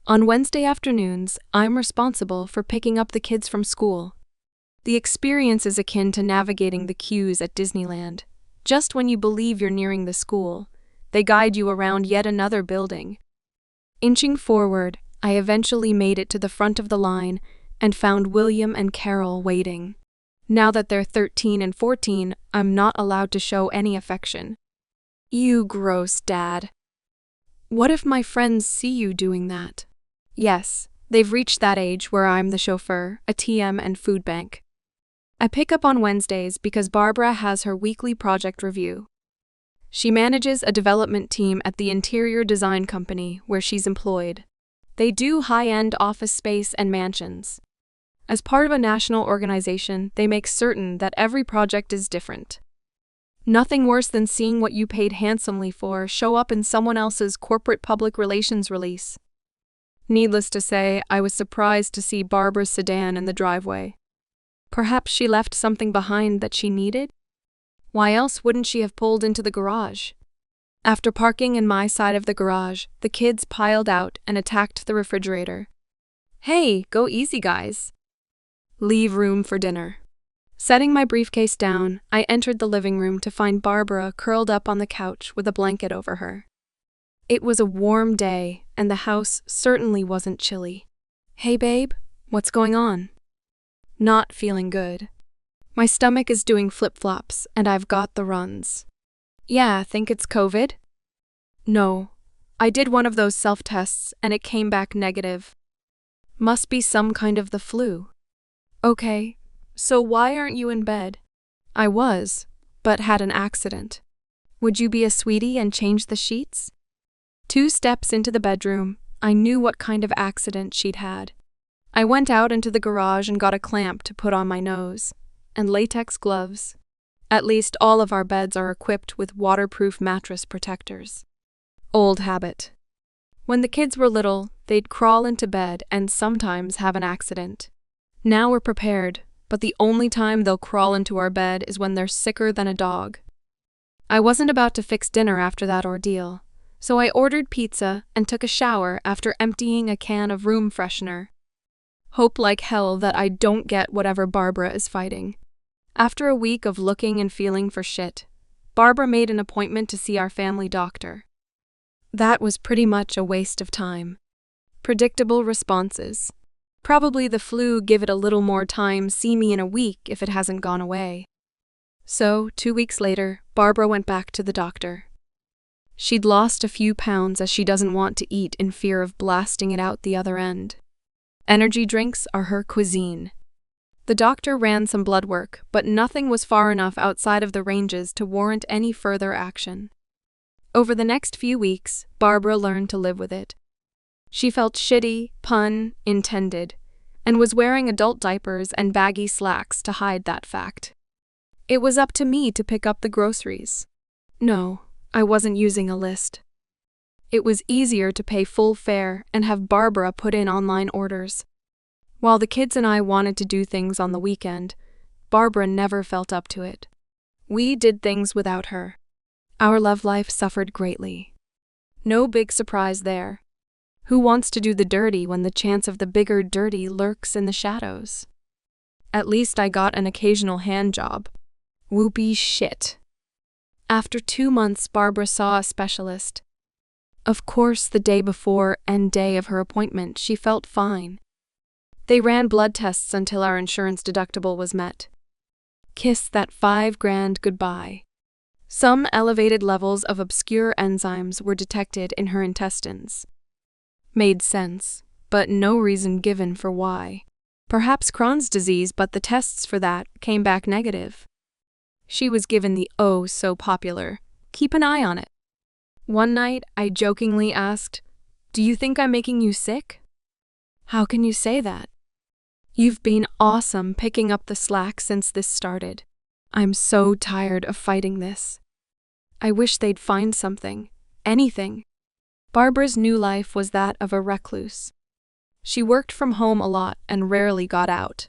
On Wednesday afternoons, I'm responsible for picking up the kids from school. The experience is akin to navigating the queues at Disneyland. Just when you believe you're nearing the school, they guide you around yet another building. Inching forward, I eventually made it to the front of the line and found William and Carol waiting. Now that they're 13 and 14, I'm not allowed to show any affection. You gross dad. What if my friends see you doing that? Yes, they've reached that age where I'm the chauffeur, ATM, and food bank. I pick up on Wednesdays because Barbara has her weekly project review. She manages a development team at the interior design company where she's employed. They do high-end office space and mansions. As part of a national organization, they make certain that every project is different. Nothing worse than seeing what you paid handsomely for show up in someone else's corporate public relations release. Needless to say, I was surprised to see Barbara's sedan in the driveway. Perhaps she left something behind that she needed? Why else wouldn't she have pulled into the garage? After parking in my side of the garage, the kids piled out and attacked the refrigerator. Hey, go easy, guys. Leave room for dinner. Setting my briefcase down, I entered the living room to find Barbara curled up on the couch with a blanket over her. It was a warm day, and the house certainly wasn't chilly. Hey babe, what's going on? Not feeling good. My stomach is doing flip-flops, and I've got the runs. Yeah, think it's COVID? No. I did one of those self-tests, and it came back negative. Must be some kind of the flu. Okay, so why aren't you in bed? I was, but had an accident. Would you be a sweetie and change the sheets? 2 steps into the bedroom, I knew what kind of accident she'd had. I went out into the garage and got a clamp to put on my nose, and latex gloves. At least all of our beds are equipped with waterproof mattress protectors. Old habit. When the kids were little, they'd crawl into bed and sometimes have an accident. Now we're prepared, but the only time they'll crawl into our bed is when they're sicker than a dog. I wasn't about to fix dinner after that ordeal, so I ordered pizza and took a shower after emptying a can of room freshener. Hope like hell that I don't get whatever Barbara is fighting. After a week of looking and feeling for shit, Barbara made an appointment to see our family doctor. That was pretty much a waste of time. Predictable responses. Probably the flu, give it a little more time, see me in a week if it hasn't gone away. So, 2 weeks later, Barbara went back to the doctor. She'd lost a few pounds as she doesn't want to eat in fear of blasting it out the other end. Energy drinks are her cuisine. The doctor ran some blood work, but nothing was far enough outside of the ranges to warrant any further action. Over the next few weeks, Barbara learned to live with it. She felt shitty, pun intended, and was wearing adult diapers and baggy slacks to hide that fact. It was up to me to pick up the groceries. No, I wasn't using a list. It was easier to pay full fare and have Barbara put in online orders. While the kids and I wanted to do things on the weekend, Barbara never felt up to it. We did things without her. Our love life suffered greatly. No big surprise there. Who wants to do the dirty when the chance of the bigger dirty lurks in the shadows? At least I got an occasional hand job. Whoopee shit. After 2 months, Barbara saw a specialist. Of course, the day before and day of her appointment, she felt fine. They ran blood tests until our insurance deductible was met. Kiss that $5,000 goodbye. Some elevated levels of obscure enzymes were detected in her intestines. Made sense, but no reason given for why. Perhaps Crohn's disease, but the tests for that came back negative. She was given the oh-so-popular, keep an eye on it. One night, I jokingly asked, "Do you think I'm making you sick?" "How can you say that?" "You've been awesome picking up the slack since this started. I'm so tired of fighting this. I wish they'd find something, anything." Barbara's new life was that of a recluse. She worked from home a lot and rarely got out.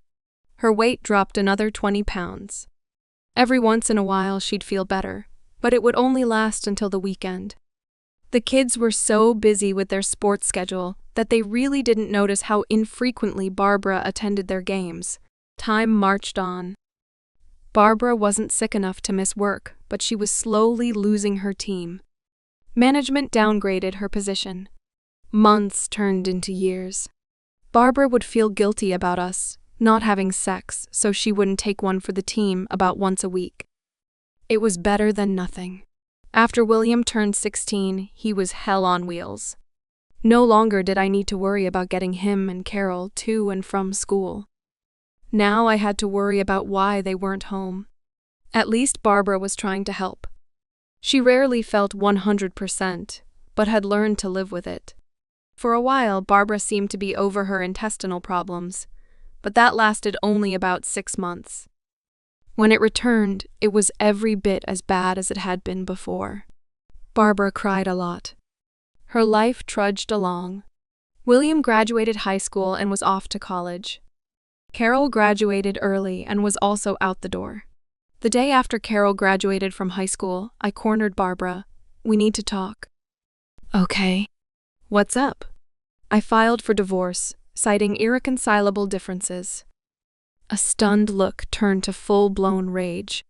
Her weight dropped another 20 pounds. Every once in a while she'd feel better, but it would only last until the weekend. The kids were so busy with their sports schedule that they really didn't notice how infrequently Barbara attended their games. Time marched on. Barbara wasn't sick enough to miss work, but she was slowly losing her team. Management downgraded her position. Months turned into years. Barbara would feel guilty about us not having sex, so she wouldn't take one for the team about once a week. It was better than nothing. After William turned 16, he was hell on wheels. No longer did I need to worry about getting him and Carol to and from school. Now I had to worry about why they weren't home. At least Barbara was trying to help. She rarely felt 100%, but had learned to live with it. For a while, Barbara seemed to be over her intestinal problems, but that lasted only about 6 months. When it returned, it was every bit as bad as it had been before. Barbara cried a lot. Her life trudged along. William graduated high school and was off to college. Carol graduated early and was also out the door. The day after Carol graduated from high school, I cornered Barbara. We need to talk. Okay. What's up? I filed for divorce, citing irreconcilable differences. A stunned look turned to full-blown rage.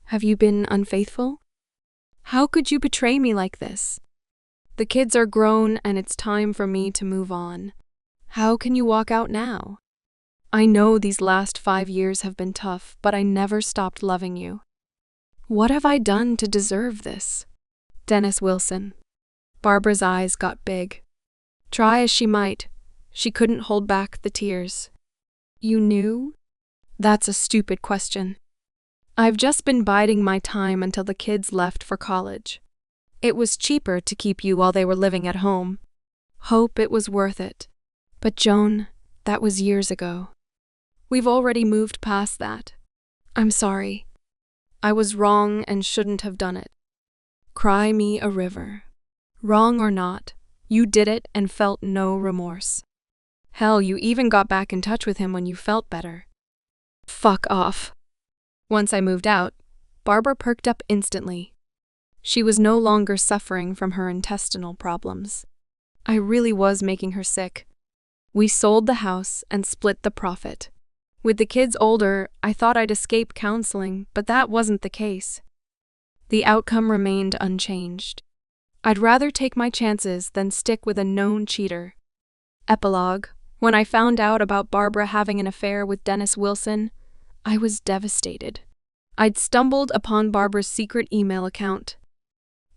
Have you been unfaithful? How could you betray me like this? The kids are grown and it's time for me to move on. How can you walk out now? I know these last 5 years have been tough, but I never stopped loving you. What have I done to deserve this? Dennis Wilson. Barbara's eyes got big. Try as she might, she couldn't hold back the tears. You knew? That's a stupid question. I've just been biding my time until the kids left for college. It was cheaper to keep you while they were living at home. Hope it was worth it. But Joan, that was years ago. We've already moved past that. I'm sorry. I was wrong and shouldn't have done it. Cry me a river. Wrong or not, you did it and felt no remorse. Hell, you even got back in touch with him when you felt better. Fuck off. Once I moved out, Barbara perked up instantly. She was no longer suffering from her intestinal problems. I really was making her sick. We sold the house and split the profit. With the kids older, I thought I'd escape counseling, but that wasn't the case. The outcome remained unchanged. I'd rather take my chances than stick with a known cheater. Epilogue. When I found out about Barbara having an affair with Dennis Wilson, I was devastated. I'd stumbled upon Barbara's secret email account.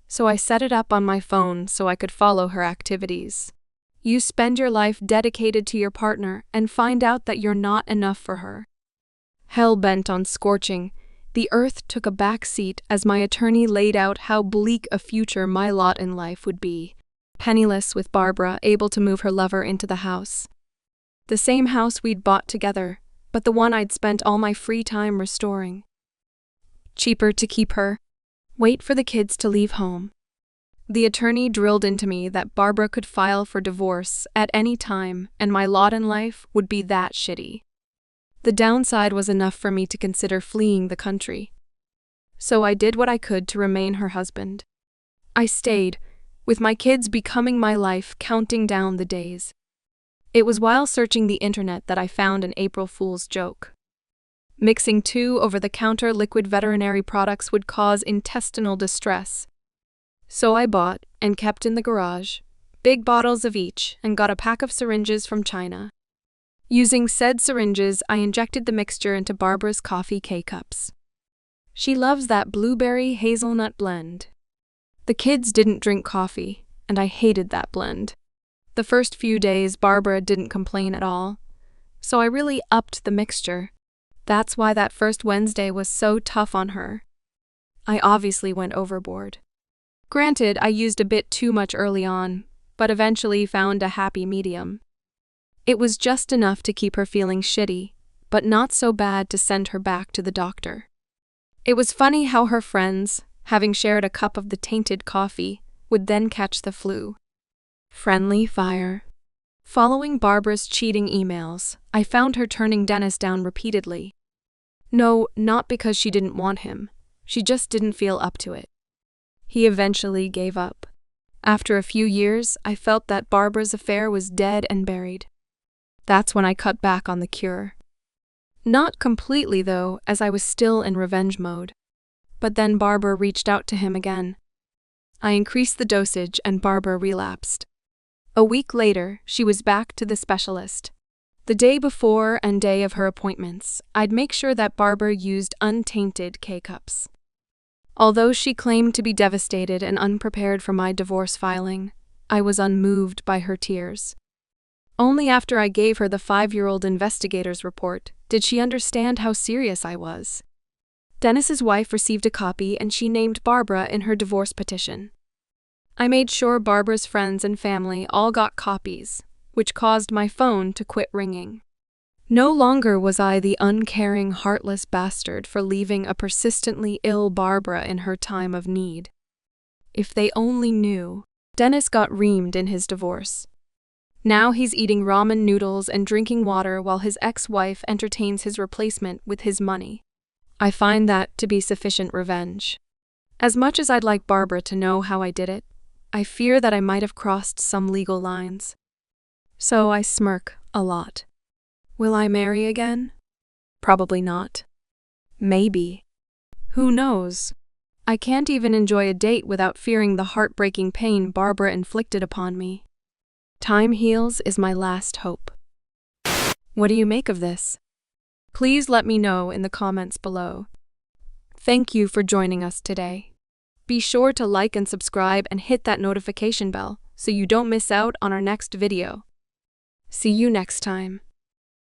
So I set it up on my phone so I could follow her activities. You spend your life dedicated to your partner and find out that you're not enough for her. Hell-bent on scorching, the earth took a back seat as my attorney laid out how bleak a future my lot in life would be. Penniless with Barbara able to move her lover into the house. The same house we'd bought together, but the one I'd spent all my free time restoring. Cheaper to keep her. Wait for the kids to leave home. The attorney drilled into me that Barbara could file for divorce at any time and my lot in life would be that shitty. The downside was enough for me to consider fleeing the country. So I did what I could to remain her husband. I stayed, with my kids becoming my life, counting down the days. It was while searching the internet that I found an April Fool's joke. Mixing 2 over-the-counter liquid veterinary products would cause intestinal distress. So I bought, and kept in the garage, big bottles of each and got a pack of syringes from China. Using said syringes, I injected the mixture into Barbara's coffee K-cups. She loves that blueberry hazelnut blend. The kids didn't drink coffee, and I hated that blend. The first few days, Barbara didn't complain at all, so I really upped the mixture. That's why that first Wednesday was so tough on her. I obviously went overboard. Granted, I used a bit too much early on, but eventually found a happy medium. It was just enough to keep her feeling shitty, but not so bad to send her back to the doctor. It was funny how her friends, having shared a cup of the tainted coffee, would then catch the flu. Friendly fire. Following Barbara's cheating emails, I found her turning Dennis down repeatedly. No, not because she didn't want him. She just didn't feel up to it. He eventually gave up. After a few years, I felt that Barbara's affair was dead and buried. That's when I cut back on the cure. Not completely, though, as I was still in revenge mode. But then Barbara reached out to him again. I increased the dosage and Barbara relapsed. A week later, she was back to the specialist. The day before and day of her appointments, I'd make sure that Barbara used untainted K-cups. Although she claimed to be devastated and unprepared for my divorce filing, I was unmoved by her tears. Only after I gave her the 5-year-old investigator's report did she understand how serious I was. Dennis's wife received a copy and she named Barbara in her divorce petition. I made sure Barbara's friends and family all got copies, which caused my phone to quit ringing. No longer was I the uncaring, heartless bastard for leaving a persistently ill Barbara in her time of need. If they only knew. Dennis got reamed in his divorce. Now he's eating ramen noodles and drinking water while his ex-wife entertains his replacement with his money. I find that to be sufficient revenge. As much as I'd like Barbara to know how I did it, I fear that I might have crossed some legal lines. So I smirk a lot. Will I marry again? Probably not. Maybe. Who knows? I can't even enjoy a date without fearing the heartbreaking pain Barbara inflicted upon me. Time heals is my last hope. What do you make of this? Please let me know in the comments below. Thank you for joining us today. Be sure to like and subscribe and hit that notification bell so you don't miss out on our next video. See you next time.